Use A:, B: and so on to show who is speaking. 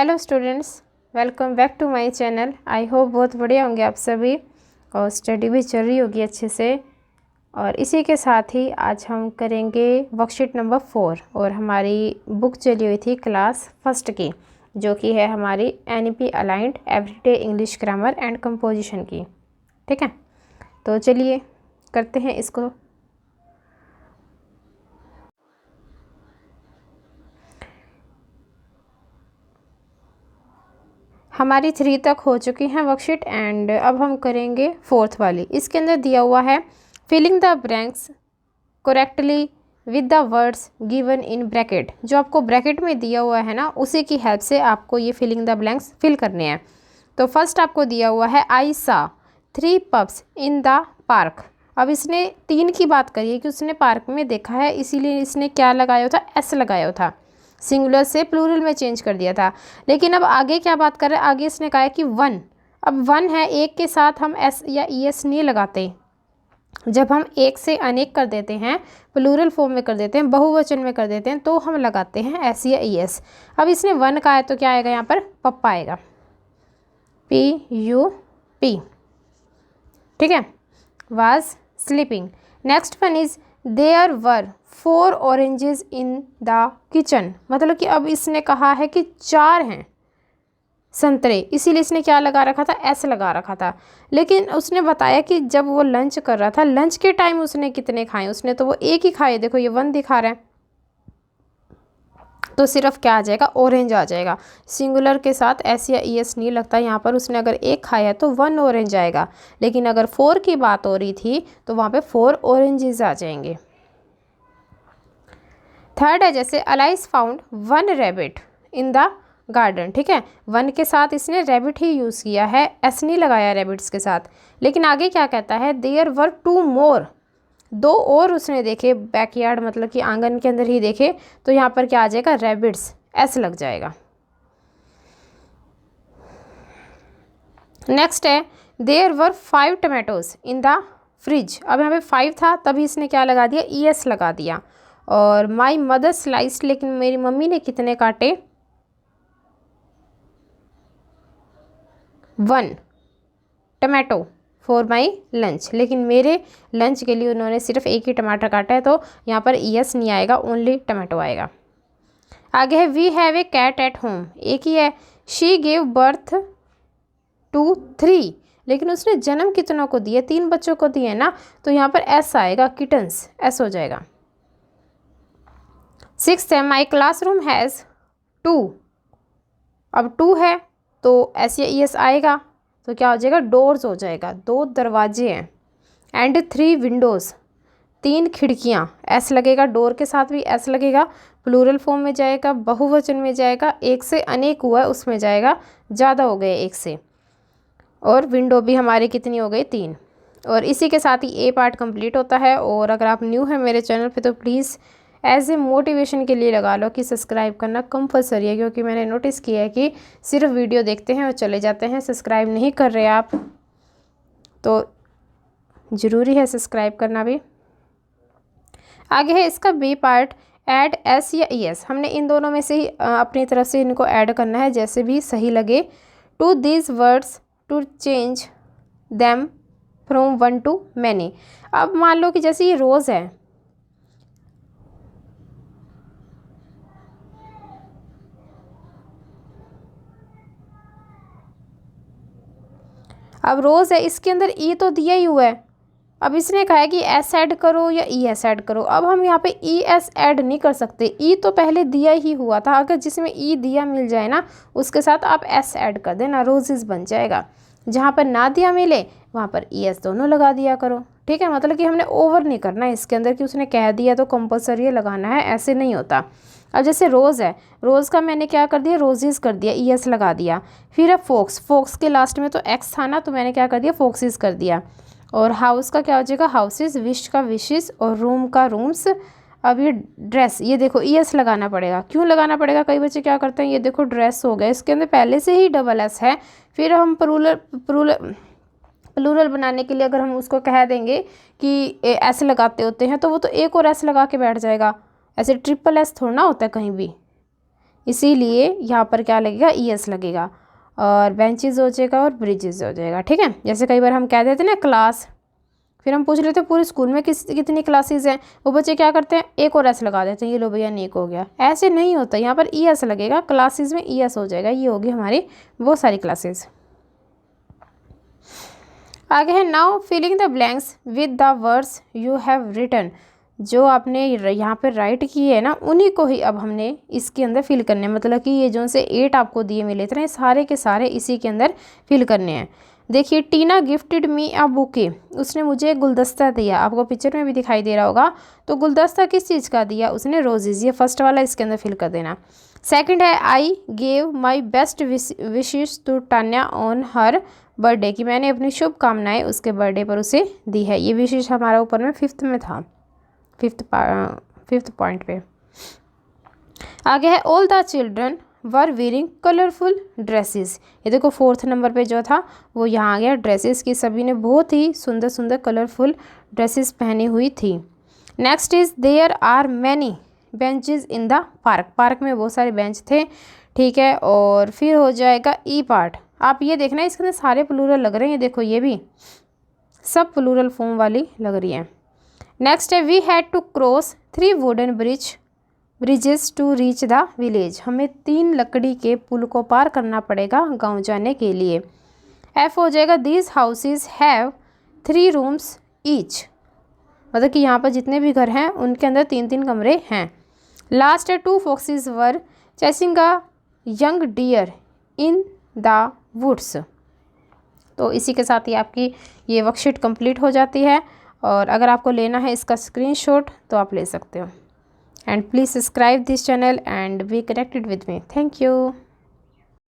A: Hello students, welcome back to my channel. I hope बहुत बढ़िया होंगे आप सभी और स्टडी भी चल रही होगी अच्छे से। और इसी के साथ ही आज हम करेंगे वर्कशीट नंबर 4 और हमारी बुक चली हुई थी क्लास फर्स्ट की, जो कि है हमारी NEP aligned everyday English grammar and composition की। ठीक है, तो चलिए करते हैं इसको। हमारी 3 तक हो चुकी हैं वर्कशीट एंड अब हम करेंगे 4th वाली। इसके अंदर दिया हुआ है filling the blanks correctly with the words given in bracket. जो आपको ब्रैकेट में दिया हुआ है ना, उसी की हेल्प से आपको ये फिलिंग द ब्लैंक्स फिल करने हैं। तो फर्स्ट आपको दिया हुआ है आई सा 3 पप्स इन द पार्क। अब इसने 3 की बात करी है कि उसने पार्क में देखा है, इसीलिए इसने क्या लगाया था, एस लगाया था, सिंगुलर से प्लूरल में चेंज कर दिया था। लेकिन अब आगे क्या बात कर रहे हैं, आगे इसने कहा है कि 1। अब 1 है, एक के साथ हम एस या ES नहीं लगाते। जब हम एक से अनेक कर देते हैं, प्लूरल फॉर्म में कर देते हैं, बहुवचन में कर देते हैं, तो हम लगाते हैं एस या ES। अब इसने 1 का है तो क्या आएगा यहाँ पर, पप्पा आएगा, PUP। ठीक है, was sleeping. Next one is there were 4 oranges in the kitchen. मतलब कि अब इसने कहा है कि 4 हैं संतरे, इसीलिए इसने क्या लगा रखा था, एस लगा रखा था। लेकिन उसने बताया कि जब वो लंच कर रहा था, लंच के टाइम उसने कितने खाए, उसने तो वो एक ही खाए। देखो ये 1 दिखा रहा है, तो सिर्फ क्या आ जाएगा, ऑरेंज आ जाएगा। सिंगुलर के साथ एस या ES नहीं लगता यहाँ पर। उसने अगर एक खाया है तो 1 ऑरेंज आएगा, लेकिन अगर 4 की बात हो रही थी तो वहाँ पे 4 ऑरेंजेस आ जाएंगे। थर्ड है जैसे Alice found 1 rabbit in the garden. ठीक है, 1 के साथ इसने रैबिट ही यूज़ किया है, एस नहीं लगाया रैबिट्स के साथ। लेकिन आगे क्या कहता है, देयर वर 2 मोर, 2 और उसने देखे बैकयार्ड, मतलब कि आंगन के अंदर ही देखे। तो यहाँ पर क्या आ जाएगा, रैबिट्स, एस लग जाएगा। नेक्स्ट है there were 5 tomatoes in the fridge. अब यहाँ पे 5 था, तभी इसने क्या लगा दिया, ES लगा दिया। और माई मदर स्लाइस, लेकिन मेरी मम्मी ने कितने काटे, 1 टमाटो फॉर माई लंच। लेकिन मेरे लंच के लिए उन्होंने सिर्फ एक ही टमाटर काटा है, तो यहाँ पर ES नहीं आएगा, ओनली टमाटो आएगा। आगे है we have a cat at home, एक ही है। शी गेव बर्थ टू 3, लेकिन उसने जन्म कितनों को दिए, 3 बच्चों को दिए ना, तो यहाँ पर S आएगा, किटन्स, S हो जाएगा। 6th है माई क्लासरूम हैज़ 2। अब 2 है तो S या ES आएगा, तो क्या हो जाएगा, डोर्स हो जाएगा, 2 दरवाजे हैं। एंड 3 विंडोज़, 3 खिड़कियाँ, S लगेगा, डोर के साथ भी S लगेगा। प्लूरल फॉर्म में जाएगा, बहुवचन में जाएगा, एक से अनेक हुआ है उसमें जाएगा, ज़्यादा हो गए एक से। और विंडो भी हमारी कितनी हो गई, 3। और इसी के साथ ही A पार्ट कंप्लीट होता है। और अगर आप न्यू हैं मेरे चैनल पे तो प्लीज़ एज ए मोटिवेशन के लिए लगा लो कि सब्सक्राइब करना कंपलसरी है, क्योंकि मैंने नोटिस किया है कि सिर्फ वीडियो देखते हैं और चले जाते हैं, सब्सक्राइब नहीं कर रहे आप, तो ज़रूरी है सब्सक्राइब करना भी। आगे है इसका B पार्ट, ऐड S या ES। हमने इन दोनों में से ही अपनी तरफ से इनको ऐड करना है, जैसे भी सही लगे। To these words to change them from 1 to many। अब मान लो कि जैसे ये रोज़ है, अब रोज़ है, इसके अंदर E तो दिया ही हुआ है। अब इसने कहा है कि S ऐड करो या ES ऐड करो। अब हम यहाँ पे ES ऐड नहीं कर सकते, E तो पहले दिया ही हुआ था। अगर जिसमें E दिया मिल जाए ना, उसके साथ आप S ऐड कर देना, रोजेस बन जाएगा। जहाँ पर ना दिया मिले वहाँ पर ES दोनों लगा दिया करो। ठीक है, मतलब कि हमने ओवर नहीं करना है इसके अंदर कि उसने कह दिया तो कंपलसरी लगाना है, ऐसे नहीं होता। अब जैसे रोज़ है, रोज़ का मैंने क्या कर दिया, रोजेस कर दिया, ES लगा दिया। फिर है फोक्स, फोक्स के लास्ट में तो X था ना, तो मैंने क्या कर दिया, फोक्सिस कर दिया। और हाउस का क्या हो जाएगा, हाउसेस। विश का विशेस, और रूम का रूम्स। अब ये ड्रेस, ये देखो ES लगाना पड़ेगा। क्यों लगाना पड़ेगा, कई बच्चे क्या करते हैं, ये देखो ड्रेस हो गया, इसके अंदर पहले से ही डबल S है। फिर हम प्लूरल बनाने के लिए अगर हम उसको कह देंगे कि S लगाते होते हैं, तो वो तो एक और S लगा के बैठ जाएगा। ऐसे ट्रिपल S थोड़ा ना होता है कहीं भी, इसीलिए यहाँ पर क्या लगेगा, ES लगेगा, और बेंचेस हो जाएगा और ब्रिजेस हो जाएगा। ठीक है, जैसे कई बार हम कह देते हैं ना क्लास, फिर हम पूछ लेते हैं पूरे स्कूल में कितनी क्लासेस हैं, वो बच्चे क्या करते हैं एक और S लगा देते हैं, ये लो भैया नेक हो गया। ऐसे नहीं होता, यहाँ पर ES लगेगा, क्लासेस में ES हो जाएगा। ये होगी हमारी वो सारी क्लासेस। आगे है now filling the blanks with the words you have written. जो आपने यहाँ पे राइट किए है ना, उन्हीं को ही अब हमने इसके अंदर फिल करने हैं। मतलब कि ये जो से 8 आपको दिए मिले थे ना, सारे के सारे इसी के अंदर फिल करने हैं। देखिए, टीना गिफ्टेड मी अ बुके, उसने मुझे गुलदस्ता दिया। आपको पिक्चर में भी दिखाई दे रहा होगा। तो गुलदस्ता किस चीज़ का दिया, उसने रोजेज़। ये फर्स्ट वाला इसके अंदर फिल कर देना। सेकंड है I gave my best wishes to Tanya on her birthday, कि मैंने अपनी शुभकामनाएं उसके बर्थडे पर उसे दी है। ये विशेष हमारा ऊपर में 5th में था, 5th पॉइंट पे। आगे है all the children were wearing colourful dresses. ये देखो 4th नंबर पे जो था वो यहाँ आ गया, ड्रेसेस की। सभी ने बहुत ही सुंदर सुंदर कलरफुल ड्रेसेस पहनी हुई थी। Next is there are many benches in the park. Park में बहुत सारे बेंच थे। ठीक है, और फिर हो जाएगा ई पार्ट। आप ये देखना, इसके अंदर सारे प्लूरल लग रहे हैं। ये देखो, ये भी सब प्लूरल फॉर्म वाली लग रही है। नेक्स्ट है we had to cross 3 wooden bridges to reach the village. हमें 3 लकड़ी के पुल को पार करना पड़ेगा गांव जाने के लिए। F हो जाएगा these houses have 3 rooms each. मतलब कि यहाँ पर जितने भी घर हैं उनके अंदर 3-3 कमरे हैं। लास्ट है 2 foxes were chasing a young deer in the woods. तो इसी के साथ ही आपकी ये वर्कशीट कंप्लीट हो जाती है। और अगर आपको लेना है इसका स्क्रीनशॉट तो आप ले सकते हो। And please subscribe this channel and be connected with me. Thank you.